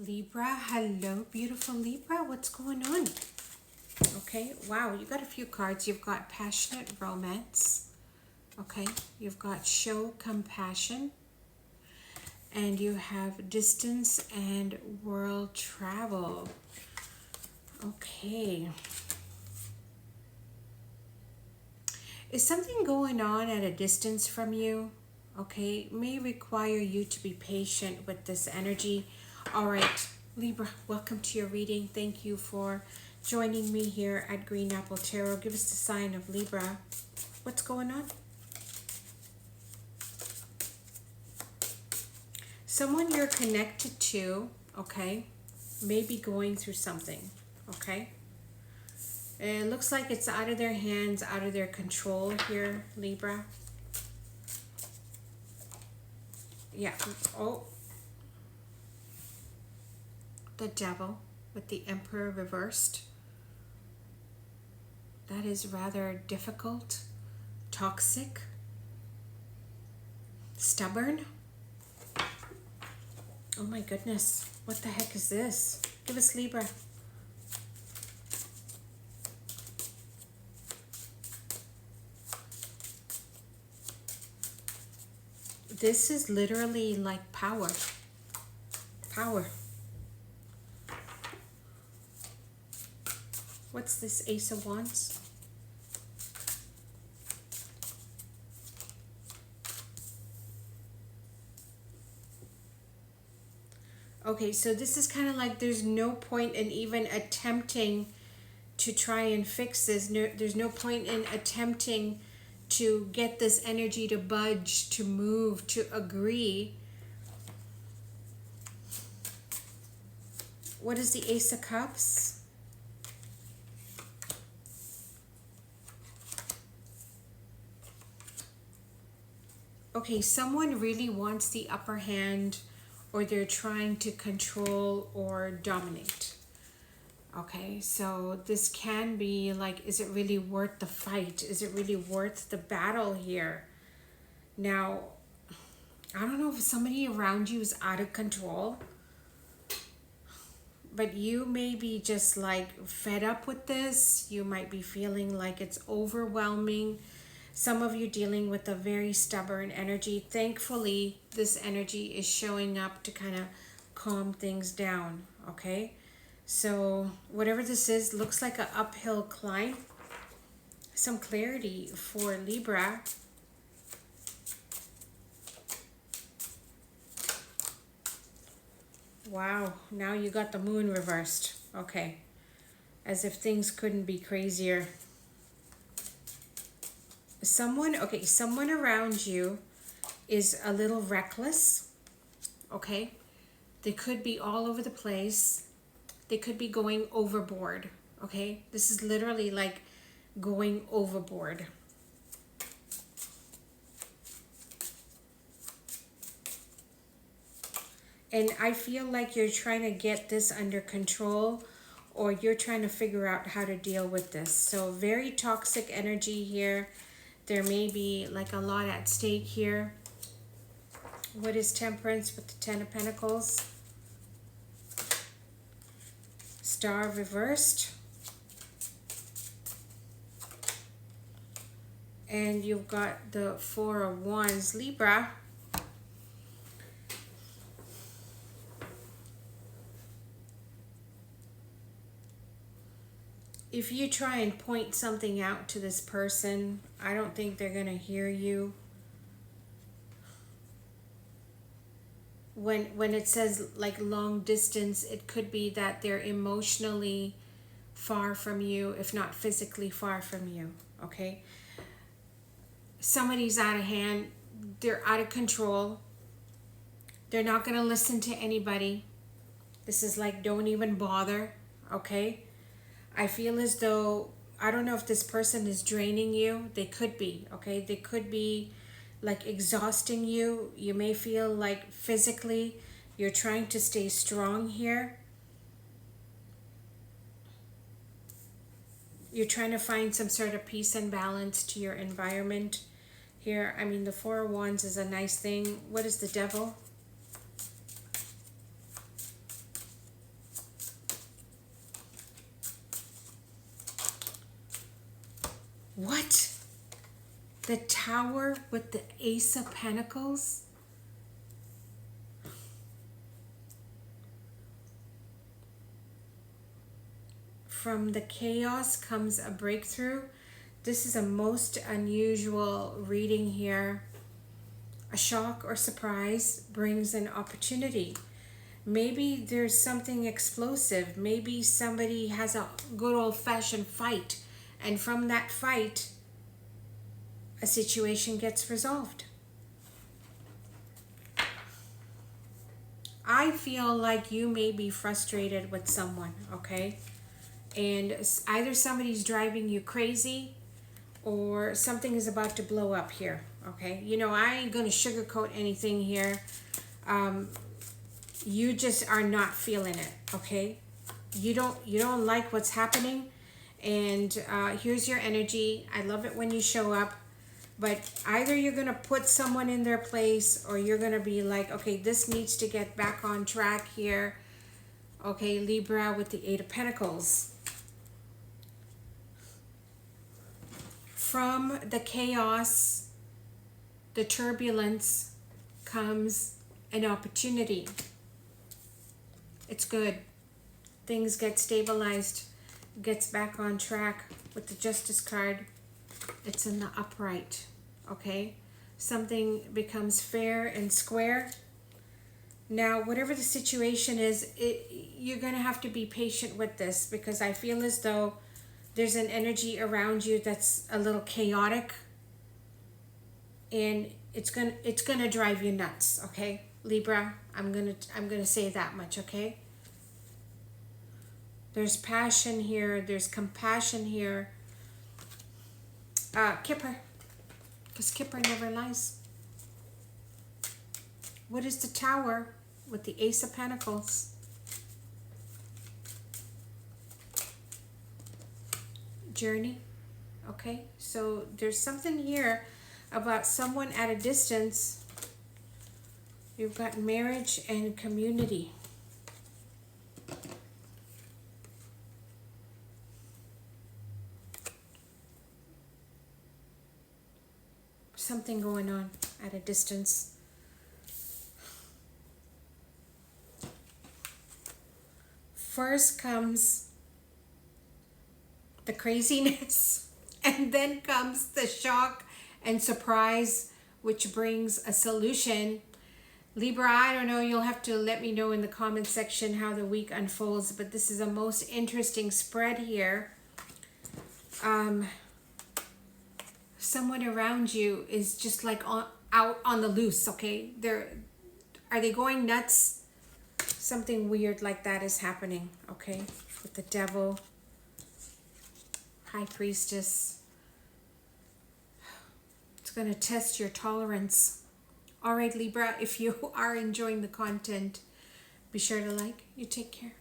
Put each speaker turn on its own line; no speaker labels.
Libra, hello, beautiful Libra. What's going on? Okay, wow, you got a few cards. You've got passionate romance. Okay, you've got show compassion. And you have distance and world travel. Okay. Is something going on at a distance from you? Okay, may require you to be patient with this energy. All right, Libra, welcome to your reading. Thank you for joining me here at Green Apple Tarot. Give us the sign of Libra. What's going on? Someone you're connected to, okay, may be going through something, okay? It looks like it's out of their hands, out of their control here, Libra. Yeah, oh. The Devil with the Emperor reversed. That is rather difficult, toxic, stubborn. Oh my goodness, what the heck is this? Give us Libra. This is literally like power. Power. What's this Ace of Wands? Okay, so this is kind of like there's no point in even attempting to try and fix this. No, there's no point in attempting to get this energy to budge, to move, to agree. What is the Ace of Cups? Okay, someone really wants the upper hand, or they're trying to control or dominate. Okay, so this can be like, is it really worth the fight? Is it really worth the battle here? Now, I don't know if somebody around you is out of control, but you may be just like fed up with this. You might be feeling like it's overwhelming. Some of you dealing with a very stubborn energy. Thankfully, this energy is showing up to kind of calm things down, okay? So whatever this is, looks like an uphill climb. Some clarity for Libra. Wow, now you got the moon reversed. Okay, as if things couldn't be crazier. Someone around you is a little reckless, okay? They could be all over the place. They could be going overboard, okay? This is literally like going overboard. And I feel like you're trying to get this under control, or you're trying to figure out how to deal with this. So very toxic energy here. There may be like a lot at stake here. What is Temperance with the Ten of Pentacles? Star reversed. And you've got the Four of Wands, Libra. If you try and point something out to this person, I don't think they're going to hear you. When it says like long distance, it could be that they're emotionally far from you, if not physically far from you, okay? Somebody's out of hand. They're out of control. They're not going to listen to anybody. This is like, don't even bother, okay? I feel as though, I don't know if this person is draining you. They could be, okay? They could be like exhausting you. You may feel like physically you're trying to stay strong here. You're trying to find some sort of peace and balance to your environment here. I mean, the Four of Wands is a nice thing. What is the Devil? What? The Tower with the Ace of Pentacles? From the chaos comes a breakthrough. This is a most unusual reading here. A shock or surprise brings an opportunity. Maybe there's something explosive. Maybe somebody has a good old-fashioned fight, and from that fight, a situation gets resolved. I feel like you may be frustrated with someone, okay? And either somebody's driving you crazy or something is about to blow up here, okay? You know, I ain't gonna sugarcoat anything here. You just are not feeling it, okay? You don't like what's happening, and here's your energy. I love it when you show up, but either you're gonna put someone in their place, or you're gonna be like, okay, this needs to get back on track here. Okay, Libra with the Eight of Pentacles. From the chaos, the turbulence, comes an opportunity. It's good. Things get stabilized, gets back on track with the Justice card. It's in the upright, okay? Something becomes fair and square. Now, whatever the situation is, you're going to have to be patient with this, because I feel as though there's an energy around you that's a little chaotic, and it's gonna drive you nuts, okay? Libra, I'm gonna say that much, okay? There's passion here, there's compassion here. Kipper, because Kipper never lies. What is the Tower with the Ace of Pentacles? Journey. Okay, so there's something here about someone at a distance. You've got marriage and community. Something going on at a distance. First comes the craziness, and then comes the shock and surprise, which brings a solution. Libra, I don't know, you'll have to let me know in the comment section how the week unfolds, but this is a most interesting spread here. Someone around you is just like out on the loose, okay? Are they going nuts? Something weird like that is happening, okay? With the Devil, High Priestess. It's going to test your tolerance. All right, Libra, if you are enjoying the content, be sure to like. You take care.